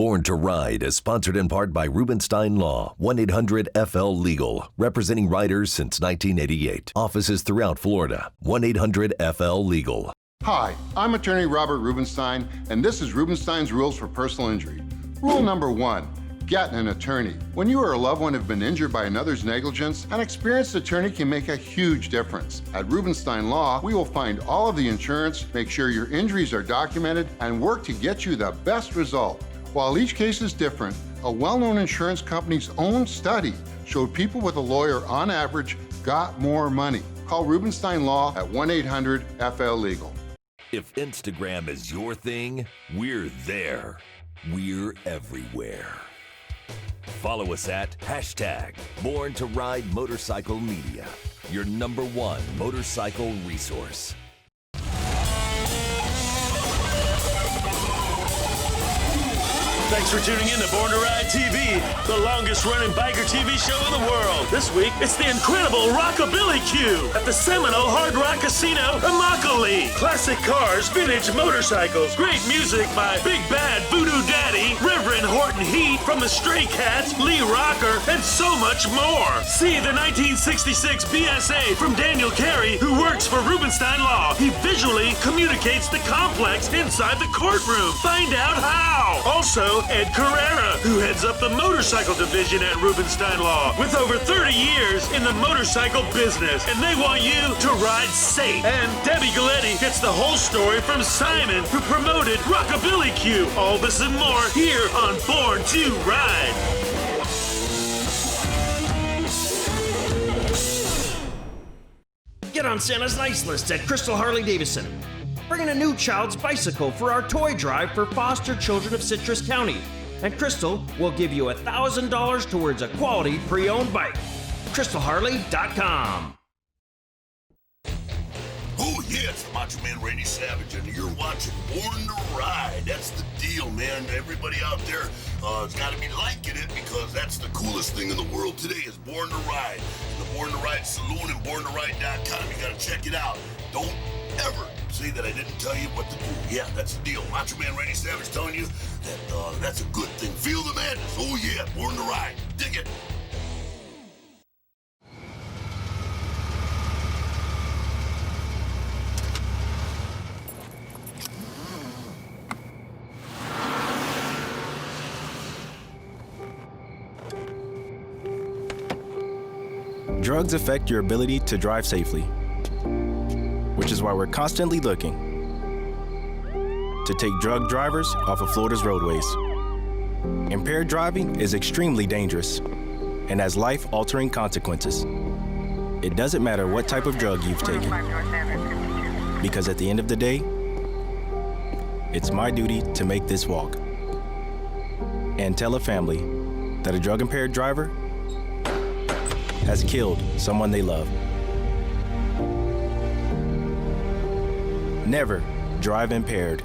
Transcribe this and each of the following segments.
Born to Ride is sponsored in part by Rubenstein Law, 1-800-FL-LEGAL, representing riders since 1988. Offices throughout Florida, 1-800-FL-LEGAL. Hi, I'm attorney Robert Rubenstein, and this is Rubenstein's Rules for Personal Injury. Rule number 1, get an attorney. When you or a loved one have been injured by another's negligence, an experienced attorney can make a huge difference. At Rubenstein Law, we will find all of the insurance, make sure your injuries are documented, and work to get you the best result. While each case is different, a well-known insurance company's own study showed people with a lawyer on average got more money. Call Rubenstein Law at 1-800-FL-LEGAL. If Instagram is your thing, we're there. We're everywhere. Follow us at #Born to Ride Motorcycle Media, your #1 motorcycle resource. Thanks for tuning in to Born to Ride TV, the longest-running biker TV show in the world. This week, it's the incredible Rockabillaque at the Seminole Hard Rock Casino in Immokalee. Classic cars, vintage motorcycles, great music by Big Bad Voodoo Daddy, Reverend Horton Heat from the Stray Cats, Lee Rocker, and so much more. See the 1966 PSA from Daniel Carey, who works for Rubenstein Law. He visually communicates the complex inside the courtroom. Find out how. Also, Ed Carerra, who heads up the motorcycle division at Rubenstein Law, with over 30 years in the motorcycle business, and they want you to ride safe. And Debbie Galletti gets the whole story from Simon, who promoted Rockabillaque. All this and more here on Born to Ride. Get on Santa's nice list at Crystal Harley-Davidson. Bring in a new child's bicycle for our toy drive for foster children of Citrus County. And Crystal will give you $1,000 towards a quality pre-owned bike. CrystalHarley.com. Oh yeah, it's the Macho Man Randy Savage, and you're watching Born to Ride. That's the deal, man. Everybody out there has got to be liking it, because that's the coolest thing in the world today is Born to Ride. And the Born to Ride Saloon and BornToRide.com. You got to check it out. Don't ever say that I didn't tell you what to do. Yeah, that's the deal. Macho Man Randy Savage telling you that that's a good thing. Feel the madness. Oh yeah, Born to Ride. Dig it. Drugs affect your ability to drive safely, which is why we're constantly looking to take drug drivers off of Florida's roadways. Impaired driving is extremely dangerous and has life-altering consequences. It doesn't matter what type of drug you've taken, because at the end of the day, it's my duty to make this walk and tell a family that a drug-impaired driver has killed someone they love. Never drive impaired.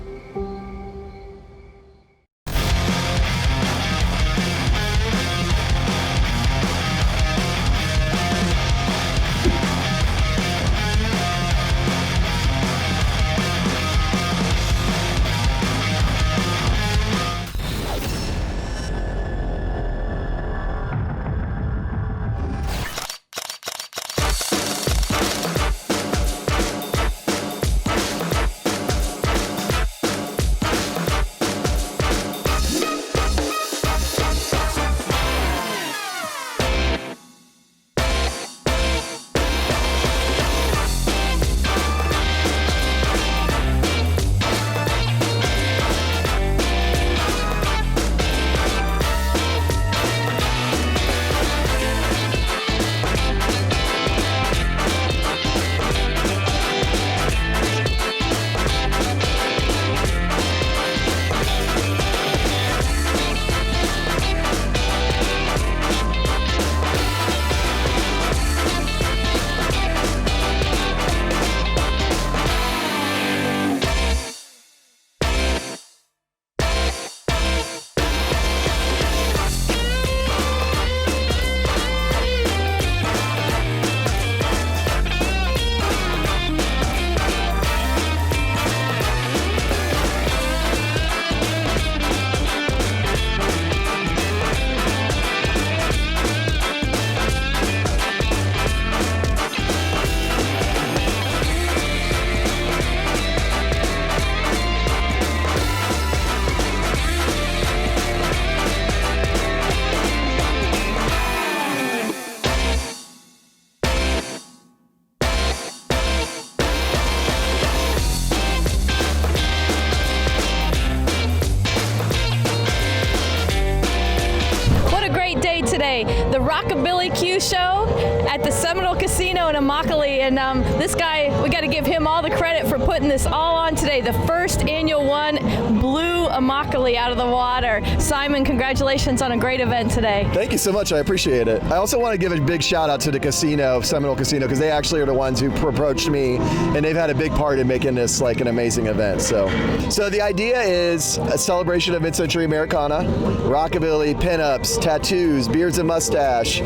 today, the Rockabillaque show at the Seminole Casino in Immokalee. And this guy, we got to give him all the credit for putting this all on today. The first annual one blew Immokalee out of the water. Simon, congratulations on a great event today. Thank you so much. I appreciate it. I also want to give a big shout out to the casino, Seminole Casino, because they actually are the ones who approached me, and they've had a big part in making this like an amazing event. So the idea is a celebration of mid-century Americana, rockabilly, pinups, tattoos, beards and mustache,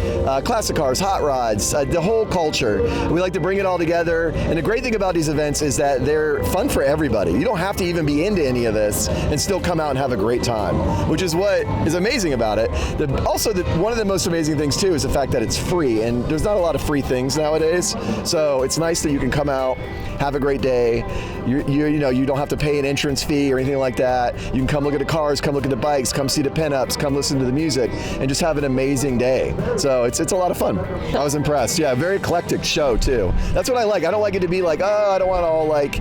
classic cars, hot rods, the whole culture. We like to bring it all together. And the great thing about these events is that they're fun for everybody. You don't have to even be into any of this and still come out and have a great time, which is what is amazing about it. One of the most amazing things too is the fact that it's free, and there's not a lot of free things nowadays. So it's nice that you can come out, have a great day. You don't have to pay an entrance fee or anything like that. You can come look at the cars, come look at the bikes, come see the pinups, come listen to the music, and just have an amazing day. So it's a lot of fun. I was impressed. Yeah, very eclectic show too. That's what I like. I don't like it to be like, oh, I don't want all like,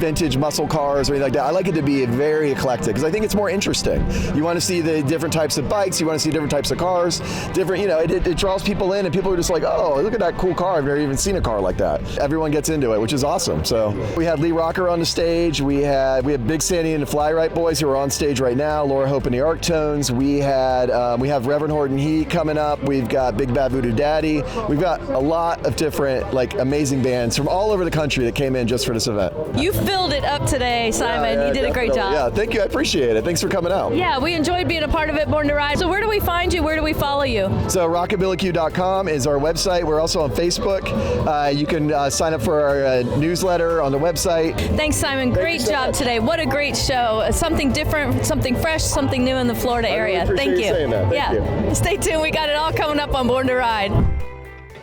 vintage muscle cars or anything like that. I like it to be very eclectic because I think it's more interesting. You want to see the different types of bikes, you want to see different types of cars, it draws people in, and people are just like, oh, look at that cool car. I've never even seen a car like that. Everyone gets into it, which is awesome. So we had Lee Rocker on the stage. We had Big Sandy and the Fly Right Boys who are on stage right now. Laura Hope and the Arctones. We have Reverend Horton Heat coming up. We've got Big Bad Voodoo Daddy. We've got a lot of different amazing bands from all over the country that came in just for this event. You filled it up today, Simon. Yeah, you did a great job. Yeah, thank you. I appreciate it. Thanks for coming out. Yeah, we enjoyed being a part of it, Born to Ride. So where do we find you? Where do we follow you? So rockabillaque.com is our website. We're also on Facebook. You can sign up for our newsletter on the website. Thanks, Simon. Great job today. What a great show. Something different, something fresh, something new in the Florida area. Thank you. Saying that. Thank you. Stay tuned. We got it all coming up on Born to Ride.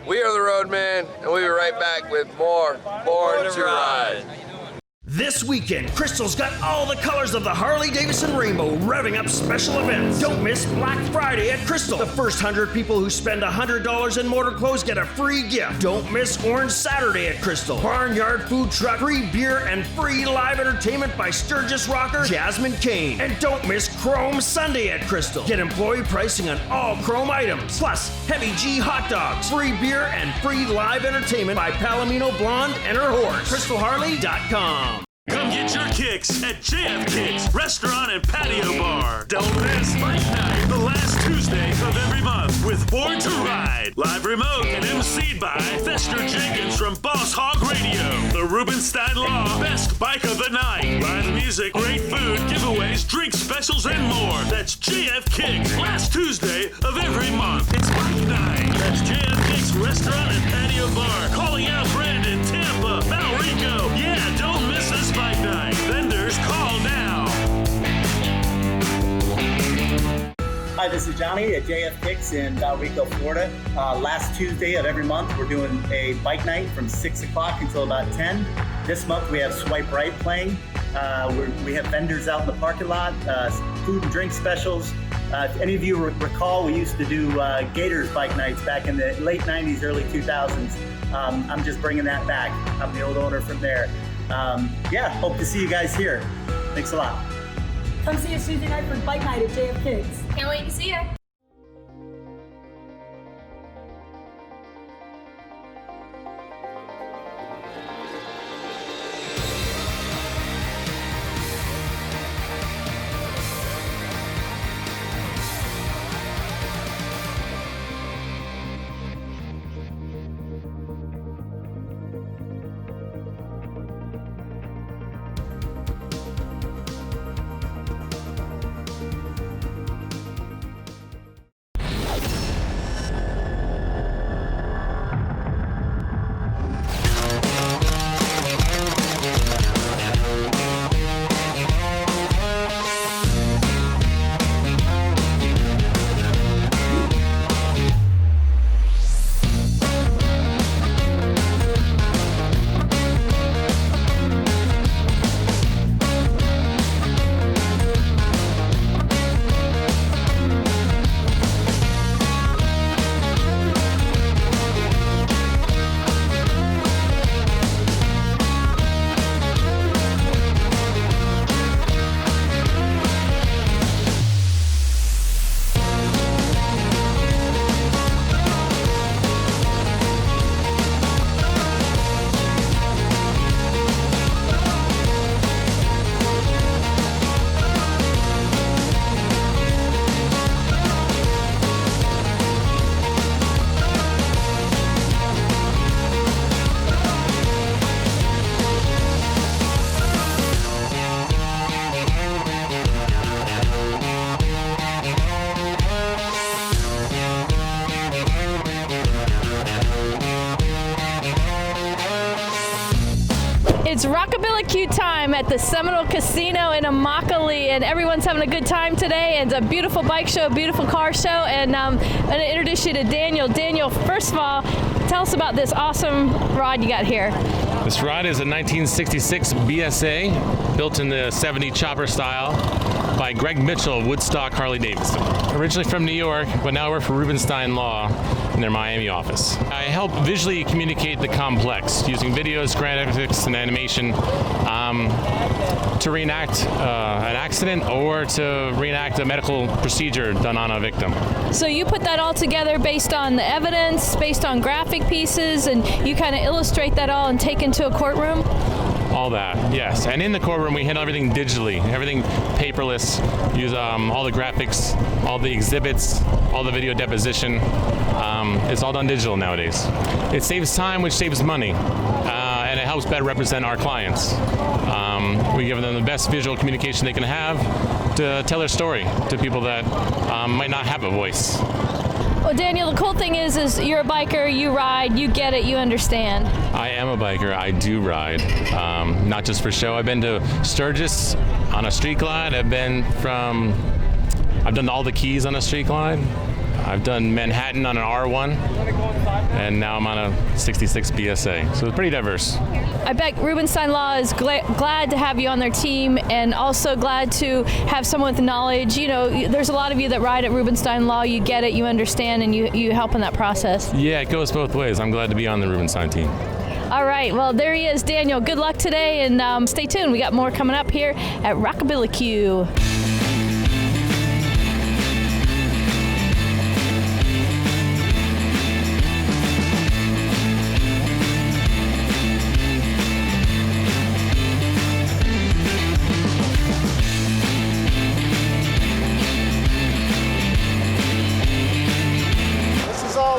We are the Roadmen, and we'll be right back with more Born to Ride. This weekend, Crystal's got all the colors of the Harley-Davidson rainbow revving up special events. Don't miss Black Friday at Crystal. The first 100 people who spend $100 in motor clothes get a free gift. Don't miss Orange Saturday at Crystal. Barnyard food truck, free beer, and free live entertainment by Sturgis rocker Jasmine Kane. And don't miss Chrome Sunday at Crystal. Get employee pricing on all Chrome items. Plus, Heavy G hot dogs, free beer, and free live entertainment by Palomino Blonde and her horse. CrystalHarley.com. Come get your kicks at JF Kicks Restaurant and Patio Bar. Don't miss Fight Night, the last Tuesday of every month with Born to Ride. Live remote and emceed by Fester Jenkins from Boss Hog Radio. The Rubenstein Law Best Bike of the Night. Live music, great food, giveaways, drink specials, and more. That's JF Kicks, last Tuesday of every month. It's Bike Night. That's JF Kicks Restaurant and Patio Bar. Calling out Brandon, Tampa, Valrico. Yeah, don't miss this Bike Night. Vendors, call now. Hi, this is Johnny at JF Kicks in Valrico, Florida. Last Tuesday of every month, we're doing a bike night from 6 o'clock until about 10. This month, we have Swipe Right playing. We have vendors out in the parking lot, food and drink specials. If any of you recall, we used to do Gators bike nights back in the late 90s, early 2000s. I'm just bringing that back. I'm the old owner from there. Hope to see you guys here. Thanks a lot. Come see us Tuesday night for bike night at JF Kicks. Can't wait to see you. It's Rockabillaque time at the Seminole Casino in Immokalee, and everyone's having a good time today. And it's a beautiful bike show, beautiful car show, and I'm going to introduce you to Daniel. Daniel, first of all, tell us about this awesome rod you got here. This rod is a 1966 BSA, built in the 70 chopper style by Greg Mitchell of Woodstock Harley Davidson. Originally from New York, but now I work for Rubenstein Law in their Miami office. I help visually communicate the complex using videos, graphics, and animation to reenact an accident or to reenact a medical procedure done on a victim. So you put that all together based on the evidence, based on graphic pieces, and you kind of illustrate that all and take into a courtroom? All that, yes. And in the courtroom, we handle everything digitally, everything paperless, use all the graphics, all the exhibits, all the video deposition. It's all done digital nowadays. It saves time, which saves money, and it helps better represent our clients. We give them the best visual communication they can have to tell their story to people that might not have a voice. Well, Daniel, the cool thing is you're a biker, you ride, you get it, you understand. I am a biker. I do ride, not just for show. I've been to Sturgis on a street glide. I've done all the Keys on a street glide. I've done Manhattan on an R1, and now I'm on a 66 BSA. So it's pretty diverse. I bet Rubenstein Law is glad to have you on their team, and also glad to have someone with knowledge. You know, there's a lot of you that ride at Rubenstein Law. You get it, you understand, and you help in that process. Yeah, it goes both ways. I'm glad to be on the Rubenstein team. All right, well, there he is, Daniel. Good luck today, and stay tuned. We got more coming up here at Rockabillaque.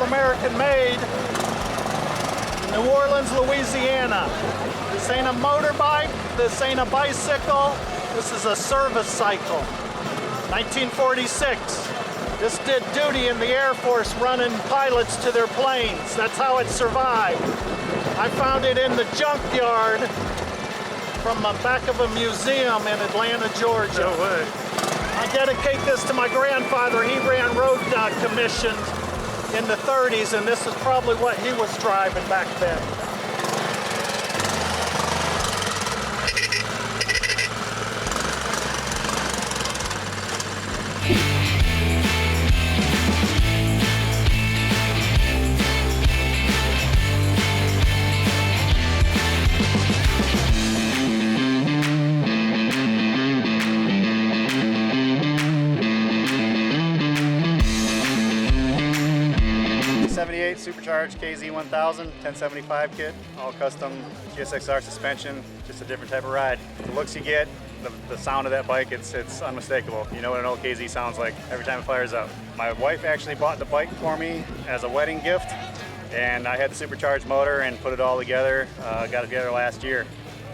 American made in New Orleans, Louisiana. This ain't a motorbike, this ain't a bicycle, this is a service cycle. 1946. This did duty in the Air Force running pilots to their planes. That's how it survived. I found it in the junkyard from the back of a museum in Atlanta, Georgia. No way. I dedicate this to my grandfather. He ran road commissions in the 30s, and this is probably what he was driving back then. Supercharged KZ 1000, 1075 kit, all custom GSXR suspension, just a different type of ride. The looks you get, the sound of that bike, it's unmistakable. You know what an old KZ sounds like every time it fires up. My wife actually bought the bike for me as a wedding gift, and I had the supercharged motor and put it all together, got it together last year.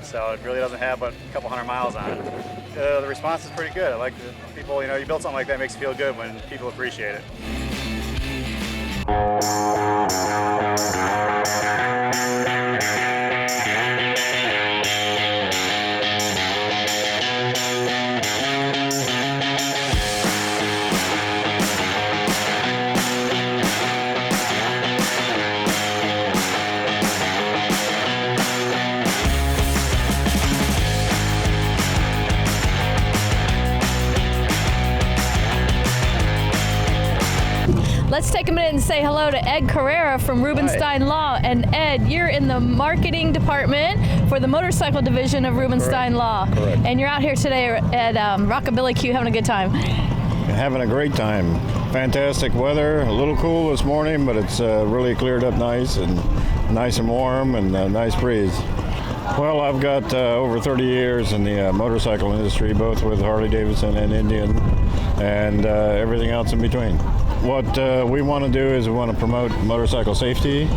So it really doesn't have but a couple 100 miles on it. The response is pretty good. I like the people, you know, you build something like that, it makes you feel good when people appreciate it. Let's take a minute and say hello to Ed Carerra from Rubenstein Law. And Ed, you're in the marketing department for the motorcycle division of Rubenstein Law. Correct. And you're out here today at Rockabillaque having a good time. Having a great time. Fantastic weather, a little cool this morning, but it's really cleared up nice and warm and a nice breeze. Well, I've got over 30 years in the motorcycle industry, both with Harley Davidson and Indian, and everything else in between. What we want to do is we want to promote motorcycle safety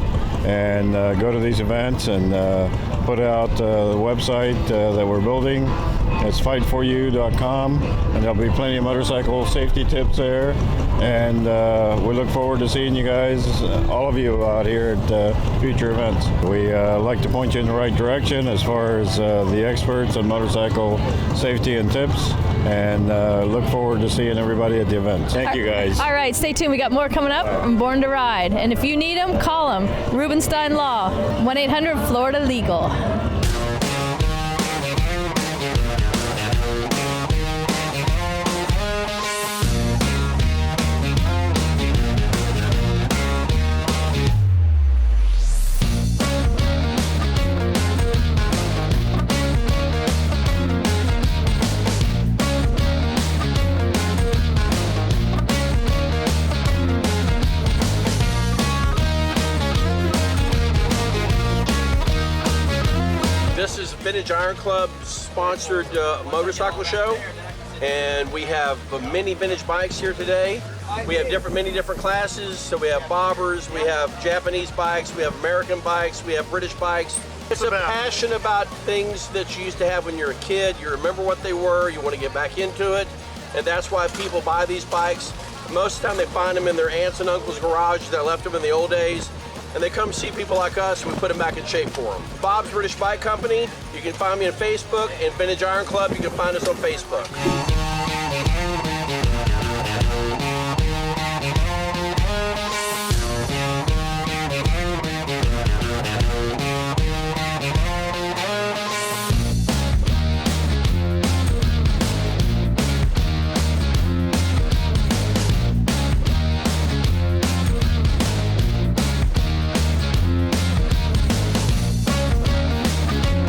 and go to these events and put out the website that we're building It's fightforyou.com, and there'll be plenty of motorcycle safety tips there. And we look forward to seeing you guys, all of you out here at future events. We like to point you in the right direction as far as the experts on motorcycle safety and tips, and look forward to seeing everybody at the event. Thank you guys. All right, stay tuned. We got more coming up from Born to Ride. And if you need them, call them. Rubenstein Law, 1-800-FLORIDA-LEGAL. This is Vintage Iron Club sponsored motorcycle show, and we have many vintage bikes here today. We have many different classes. So we have bobbers, we have Japanese bikes, we have American bikes, we have British bikes. It's a passion about things that you used to have when you were a kid. You remember what they were, you want to get back into it, and that's why people buy these bikes. Most of the time they find them in their aunts and uncles' garage that left them in the old days. And they come see people like us, and we put them back in shape for them. Bob's British Bike Company, you can find me on Facebook, and Vintage Iron Club, you can find us on Facebook.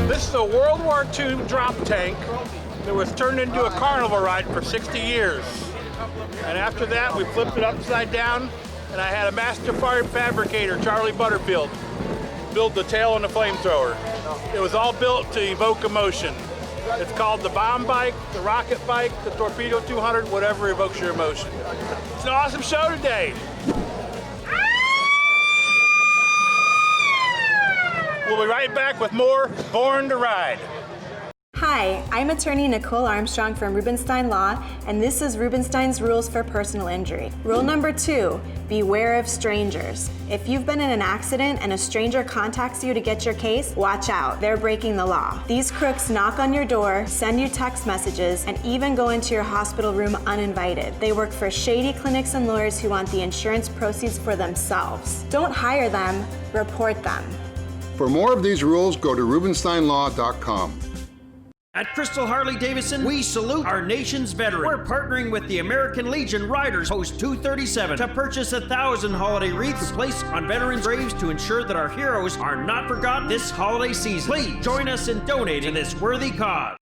This is a World War II drop tank that was turned into a carnival ride for 60 years. And after that, we flipped it upside down, and I had a master fabricator, Charlie Butterfield, build the tail and the flamethrower. It was all built to evoke emotion. It's called the bomb bike, the rocket bike, the torpedo 200, whatever evokes your emotion. It's an awesome show today. We'll be right back with more Born to Ride. Hi, I'm attorney Nicole Armstrong from Rubenstein Law, and this is Rubenstein's Rules for Personal Injury. Rule number 2, beware of strangers. If you've been in an accident and a stranger contacts you to get your case, watch out. They're breaking the law. These crooks knock on your door, send you text messages, and even go into your hospital room uninvited. They work for shady clinics and lawyers who want the insurance proceeds for themselves. Don't hire them, report them. For more of these rules, go to RubensteinLaw.com. At Crystal Harley-Davidson, we salute our nation's veterans. We're partnering with the American Legion Riders Post 237 to purchase 1,000 holiday wreaths to place on veterans' graves to ensure that our heroes are not forgotten this holiday season. Please join us in donating to this worthy cause.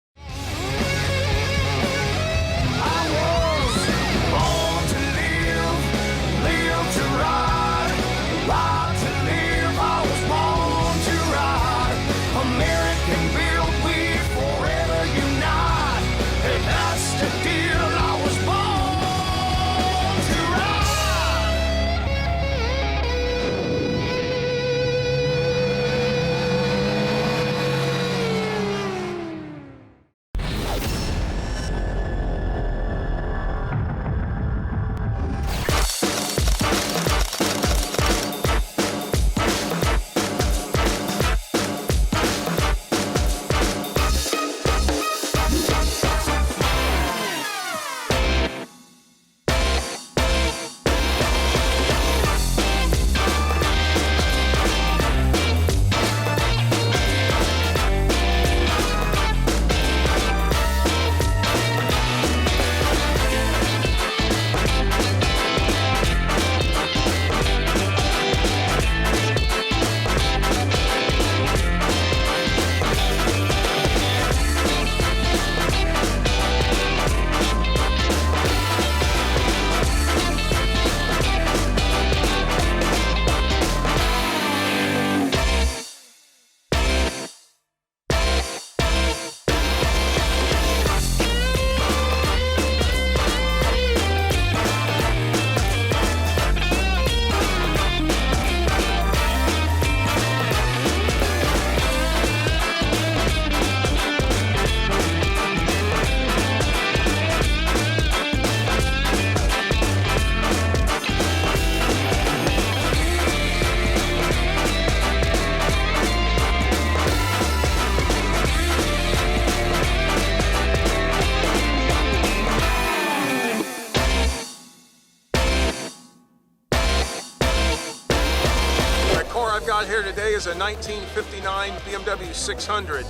is a 1959 BMW 600.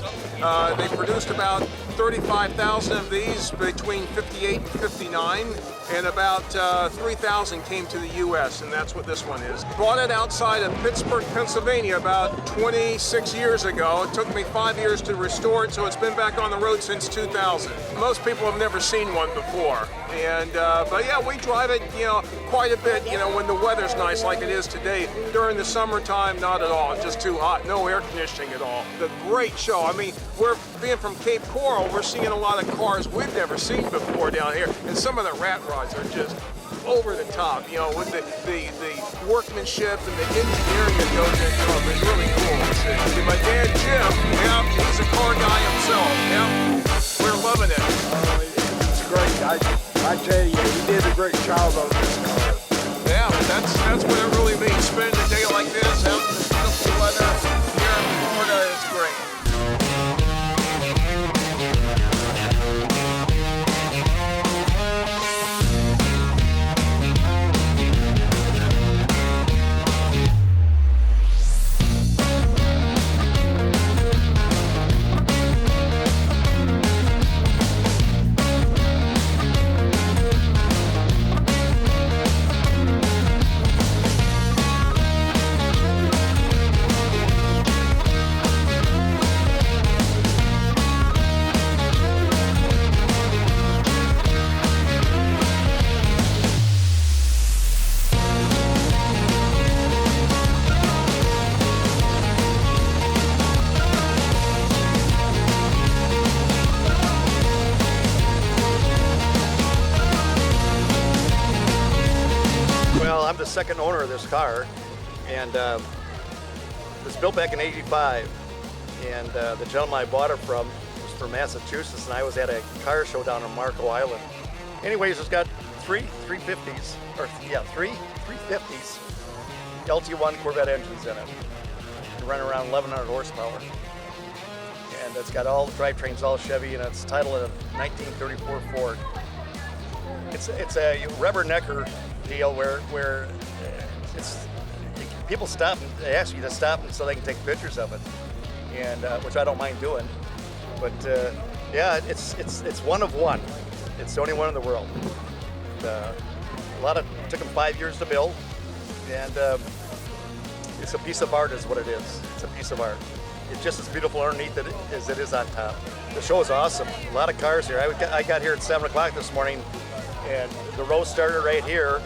They produced about 35,000 of these between 58 and 59, and about 3,000 came to the U.S., and that's what this one is. Bought it outside of Pittsburgh, Pennsylvania about 26 years ago. It took me 5 years to restore it, so it's been back on the road since 2000. Most people have never seen one before, and but yeah, we drive it, quite a bit, when the weather's nice like it is today. During the summertime, not at all. It's just too hot. No air conditioning at all. The great show. I mean, we're being from Cape Coral, we're seeing a lot of cars we've never seen before down here, and some of the rat rods are just over the top, with the workmanship and the engineering that goes into them. It's really cool. And my dad, Jim, he's a car guy himself. We're loving it. It's great. I tell you, he did a great job on this car. Yeah, that's what it really means. Spending a day like this, having the beautiful weather here in Florida, it's great. I'm the second owner of this car, and it was built back in '85. And the gentleman I bought it from was from Massachusetts, and I was at a car show down on Marco Island. Anyways, it's got three 350s LT1 Corvette engines in it. They run around 1,100 horsepower. And it's got all the drivetrains, all Chevy, and it's titled a 1934 Ford. It's a rubbernecker deal where it's people stop and they ask you to stop and so they can take pictures of it, and which I don't mind doing. But yeah, it's one of one. It's the only one in the world. Took them 5 years to build, and it's a piece of art, is what it is. It's a piece of art. It's just as beautiful underneath as it is on top. The show is awesome. A lot of cars here. I got here at 7 o'clock this morning, and the row started right here,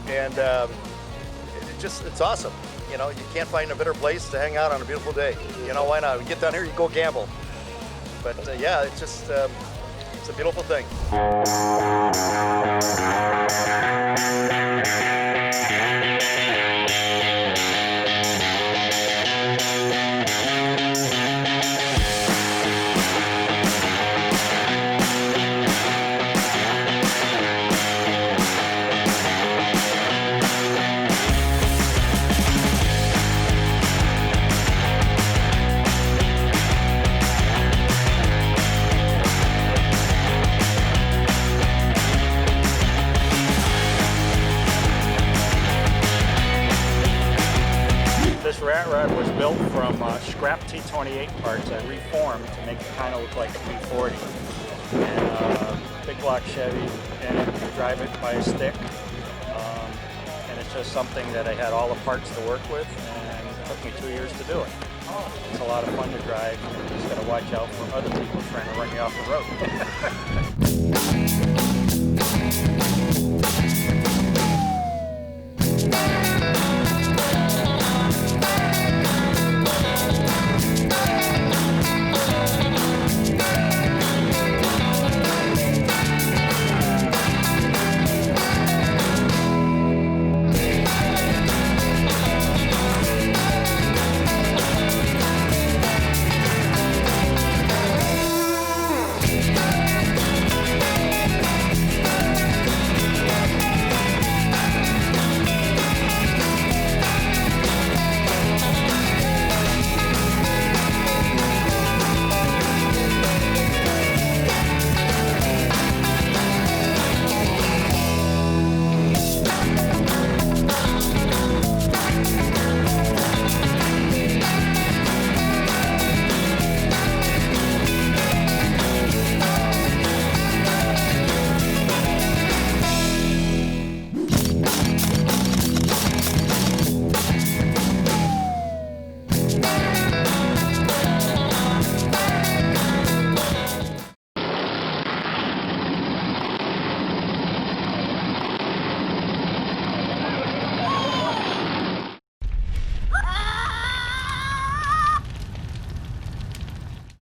and it's awesome. You can't find a better place to hang out on a beautiful day. Why not? We get down here, you go gamble. But yeah, it's just it's a beautiful thing. This rat rod was built from scrap T28 parts I reformed to make it kind of look like a P40. And big block Chevy, and you drive it by a stick. And it's just something that I had all the parts to work with, and it took me 2 years to do it. It's a lot of fun to drive. You just got to watch out for other people trying to run you off the road.